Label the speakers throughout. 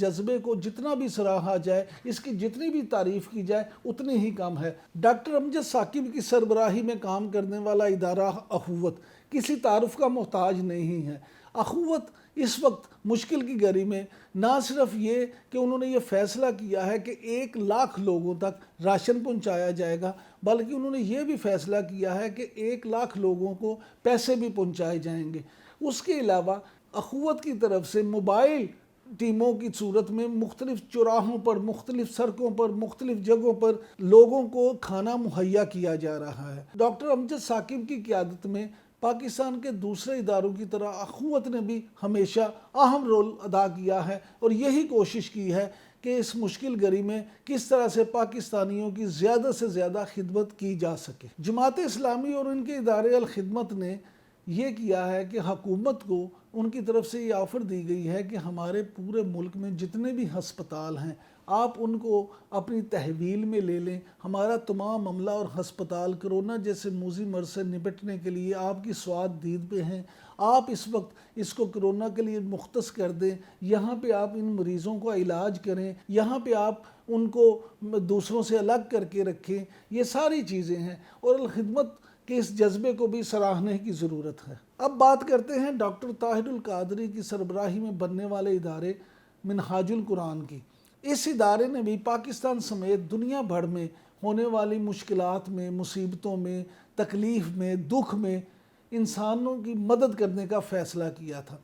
Speaker 1: جذبے کو جتنا بھی سراہا جائے، اس کی جتنی بھی تعریف کی جائے اتنی ہی کم ہے۔ ڈاکٹر امجد ثاقب کی سربراہی میں کام کرنے والا ادارہ اخوت کسی تعارف کا محتاج نہیں ہے۔ اخوت اس وقت مشکل کی گھڑی میں نہ صرف یہ کہ انہوں نے یہ فیصلہ کیا ہے کہ 1,00,000 لوگوں تک راشن پہنچایا جائے گا، بلکہ انہوں نے یہ بھی فیصلہ کیا ہے کہ 1,00,000 لوگوں کو پیسے بھی پہنچائے جائیں گے۔ اس کے علاوہ اخوت کی طرف سے موبائل ٹیموں کی صورت میں مختلف چوراہوں پر، مختلف سڑکوں پر، مختلف جگہوں پر لوگوں کو کھانا مہیا کیا جا رہا ہے۔ ڈاکٹر امجد ثاقب کی قیادت میں پاکستان کے دوسرے اداروں کی طرح اخوت نے بھی ہمیشہ اہم رول ادا کیا ہے اور یہی کوشش کی ہے کہ اس مشکل گھڑی میں کس طرح سے پاکستانیوں کی زیادہ سے زیادہ خدمت کی جا سکے۔ جماعت اسلامی اور ان کے ادارے الخدمت نے یہ کیا ہے کہ حکومت کو ان کی طرف سے یہ آفر دی گئی ہے کہ ہمارے پورے ملک میں جتنے بھی ہسپتال ہیں آپ ان کو اپنی تحویل میں لے لیں۔ ہمارا تمام عملہ اور ہسپتال کرونا جیسے موذی مرض سے نپٹنے کے لیے آپ کی سوات دید پہ ہیں۔ آپ اس وقت اس کو کرونا کے لیے مختص کر دیں، یہاں پہ آپ ان مریضوں کا علاج کریں، یہاں پہ آپ ان کو دوسروں سے الگ کر کے رکھیں۔ یہ ساری چیزیں ہیں اور الخدمت کہ اس جذبے کو بھی سراہنے کی ضرورت ہے۔ اب بات کرتے ہیں ڈاکٹر طاہر القادری کی سربراہی میں بننے والے ادارے منہاج القرآن کی۔ اس ادارے نے بھی پاکستان سمیت دنیا بھر میں ہونے والی مشکلات میں، مصیبتوں میں، تکلیف میں، دکھ میں انسانوں کی مدد کرنے کا فیصلہ کیا تھا۔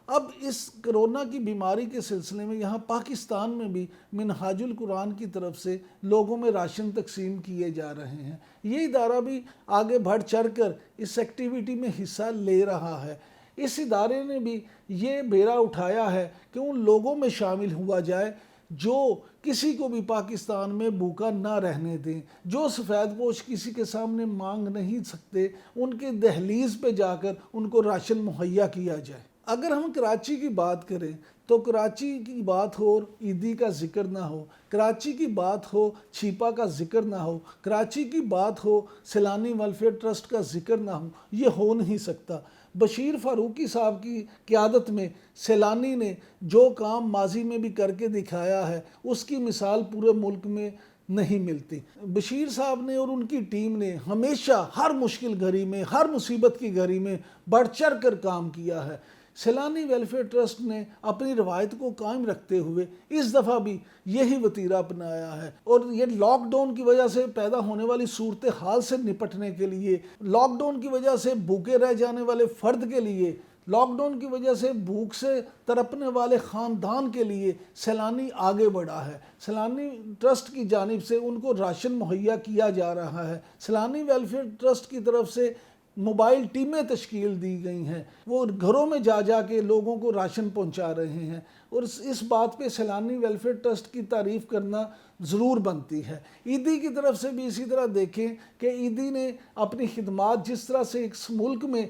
Speaker 1: اب اس کرونا کی بیماری کے سلسلے میں یہاں پاکستان میں بھی منہاج القرآن کی طرف سے لوگوں میں راشن تقسیم کیے جا رہے ہیں۔ یہ ادارہ بھی آگے بڑھ چڑھ کر اس ایکٹیویٹی میں حصہ لے رہا ہے۔ اس ادارے نے بھی یہ بیڑا اٹھایا ہے کہ ان لوگوں میں شامل ہوا جائے جو کسی کو بھی پاکستان میں بھوکا نہ رہنے دیں، جو سفید پوش کسی کے سامنے مانگ نہیں سکتے، ان کے دہلیز پہ جا کر ان کو راشن مہیا کیا جائے۔ اگر ہم کراچی کی بات کریں تو کراچی کی بات ہو اور عیدی کا ذکر نہ ہو، کراچی کی بات ہو چھیپا کا ذکر نہ ہو، کراچی کی بات ہو سیلانی ویلفیئر ٹرسٹ کا ذکر نہ ہو، یہ ہو نہیں سکتا۔ بشیر فاروقی صاحب کی قیادت میں سیلانی نے جو کام ماضی میں بھی کر کے دکھایا ہے اس کی مثال پورے ملک میں نہیں ملتی۔ بشیر صاحب نے اور ان کی ٹیم نے ہمیشہ ہر مشکل گھڑی میں، ہر مصیبت کی گھڑی میں بڑھ چڑھ کر کام کیا ہے۔ سیلانی ویلفیئر ٹرسٹ نے اپنی روایت کو قائم رکھتے ہوئے اس دفعہ بھی یہی وتیرہ اپنایا ہے اور یہ لاک ڈاؤن کی وجہ سے پیدا ہونے والی صورتحال سے نپٹنے کے لیے، لاک ڈاؤن کی وجہ سے بھوکے رہ جانے والے فرد کے لیے، لاک ڈاؤن کی وجہ سے بھوک سے تڑپنے والے خاندان کے لیے سیلانی آگے بڑھا ہے۔ سیلانی ٹرسٹ کی جانب سے ان کو راشن مہیا کیا جا رہا ہے۔ سیلانی ویلفیئر ٹرسٹ کی طرف سے موبائل ٹیمیں تشکیل دی گئی ہیں، وہ گھروں میں جا جا کے لوگوں کو راشن پہنچا رہے ہیں اور اس بات پہ سیلانی ویلفیئر ٹرسٹ کی تعریف کرنا ضرور بنتی ہے۔ عیدی کی طرف سے بھی اسی طرح دیکھیں کہ عیدی نے اپنی خدمات جس طرح سے اس ملک میں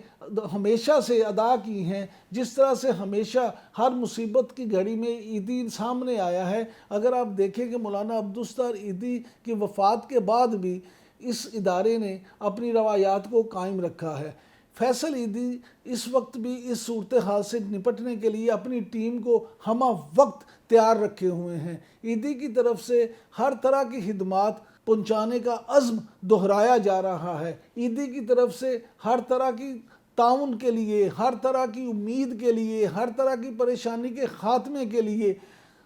Speaker 1: ہمیشہ سے ادا کی ہیں، جس طرح سے ہمیشہ ہر مصیبت کی گھڑی میں عیدی سامنے آیا ہے، اگر آپ دیکھیں کہ مولانا عبدالستار عیدی کی وفات کے بعد بھی اس ادارے نے اپنی روایات کو قائم رکھا ہے۔ فیصل عیدی اس وقت بھی اس صورتحال سے نپٹنے کے لیے اپنی ٹیم کو ہمہ وقت تیار رکھے ہوئے ہیں۔ عیدی کی طرف سے ہر طرح کی خدمات پہنچانے کا عزم دہرایا جا رہا ہے۔ عیدی کی طرف سے ہر طرح کی تعاون کے لیے، ہر طرح کی امید کے لیے، ہر طرح کی پریشانی کے خاتمے کے لیے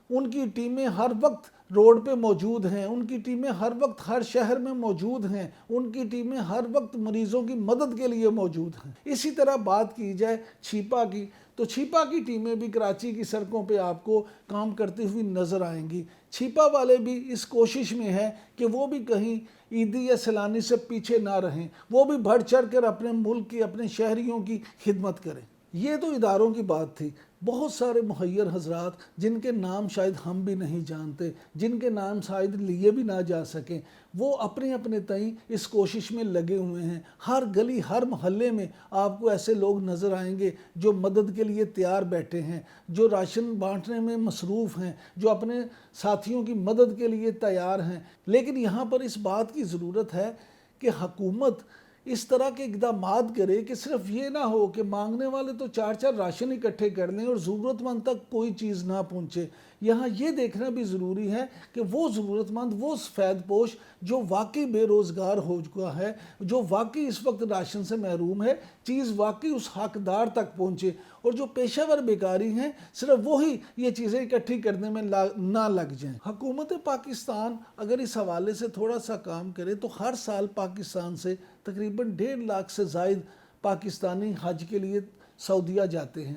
Speaker 1: ان کی ٹیمیں ہر وقت روڈ پہ موجود ہیں، ان کی ٹیمیں ہر وقت ہر شہر میں موجود ہیں، ان کی ٹیمیں ہر وقت مریضوں کی مدد کے لیے موجود ہیں۔ اسی طرح بات کی جائے چھیپا کی تو چھیپا کی ٹیمیں بھی کراچی کی سڑکوں پہ آپ کو کام کرتی ہوئی نظر آئیں گی۔ چھیپا والے بھی اس کوشش میں ہیں کہ وہ بھی کہیں عیدی یا سیلانی سے پیچھے نہ رہیں، وہ بھی بڑھ چڑھ کر اپنے ملک کی، اپنے شہریوں کی خدمت کریں۔ یہ تو اداروں کی بات تھی۔ بہت سارے مہیر حضرات جن کے نام شاید ہم بھی نہیں جانتے، جن کے نام شاید لیے بھی نہ جا سکیں، وہ اپنے اپنے تئیں اس کوشش میں لگے ہوئے ہیں۔ ہر گلی، ہر محلے میں آپ کو ایسے لوگ نظر آئیں گے جو مدد کے لیے تیار بیٹھے ہیں، جو راشن بانٹنے میں مصروف ہیں، جو اپنے ساتھیوں کی مدد کے لیے تیار ہیں۔ لیکن یہاں پر اس بات کی ضرورت ہے کہ حکومت اس طرح کے اقدامات کرے کہ صرف یہ نہ ہو کہ مانگنے والے تو 4 راشن اکٹھے کر لیں اور ضرورت مند تک کوئی چیز نہ پہنچے۔ یہاں یہ دیکھنا بھی ضروری ہے کہ وہ ضرورت مند، وہ سفید پوش جو واقعی بے روزگار ہو چکا ہے، جو واقعی اس وقت راشن سے محروم ہے، چیز واقعی اس حقدار تک پہنچے، اور جو پیشہ ور بیکاری ہیں صرف وہی یہ چیزیں اکٹھی کرنے میں نہ لگ جائیں۔ حکومت پاکستان اگر اس حوالے سے تھوڑا سا کام کرے تو ہر سال پاکستان سے تقریباً 1.5 لاکھ سے زائد پاکستانی حج کے لیے سعودیہ جاتے ہیں۔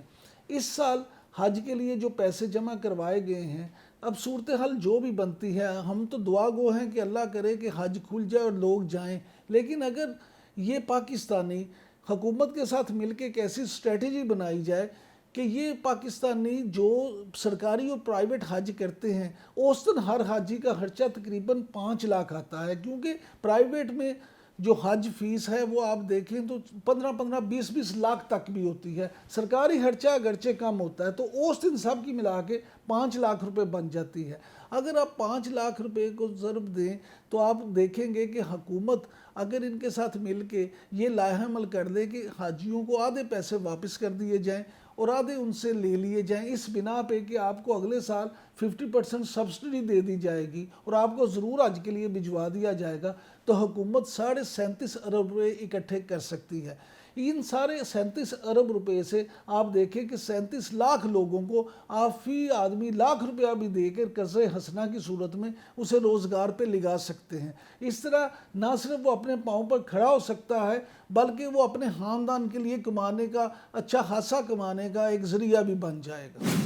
Speaker 1: اس سال حج کے لیے جو پیسے جمع کروائے گئے ہیں، اب صورتحال جو بھی بنتی ہے، ہم تو دعا گو ہیں کہ اللہ کرے کہ حج کھل جائے اور لوگ جائیں، لیکن اگر یہ پاکستانی حکومت کے ساتھ مل کے ایک ایسی اسٹریٹجی بنائی جائے کہ یہ پاکستانی جو سرکاری اور پرائیویٹ حج کرتے ہیں، اوسطاً ہر حاجی کا خرچہ تقریباً 5 لاکھ آتا ہے، کیونکہ پرائیویٹ میں جو حج فیس ہے وہ آپ دیکھیں تو 15-20 لاکھ تک بھی ہوتی ہے، سرکاری خرچہ اگرچہ کم ہوتا ہے، تو اوسط ان سب کی ملا کے 5 لاکھ روپے بن جاتی ہے۔ اگر آپ 5 لاکھ روپے کو ضرب دیں تو آپ دیکھیں گے کہ حکومت اگر ان کے ساتھ مل کے یہ لائحہ عمل کر دے کہ حاجیوں کو آدھے پیسے واپس کر دیے جائیں اور آدھے ان سے لے لیے جائیں، اس بنا پہ کہ آپ کو اگلے سال 50% سبسڈی دے دی جائے گی اور آپ کو ضرور حج کے لیے بھجوا دیا جائے گا، تو حکومت 37.5 ارب روپے اکٹھے کر سکتی ہے۔ ان سارے 37 ارب روپے سے آپ دیکھیں کہ 37 لاکھ لوگوں کو آپ فی آدمی لاکھ روپیہ بھی دے کر قرض حسنہ کی صورت میں اسے روزگار پہ لگا سکتے ہیں۔ اس طرح نہ صرف وہ اپنے پاؤں پر کھڑا ہو سکتا ہے بلکہ وہ اپنے خاندان کے لیے کمانے کا، اچھا خاصا کمانے کا ایک ذریعہ بھی بن جائے گا۔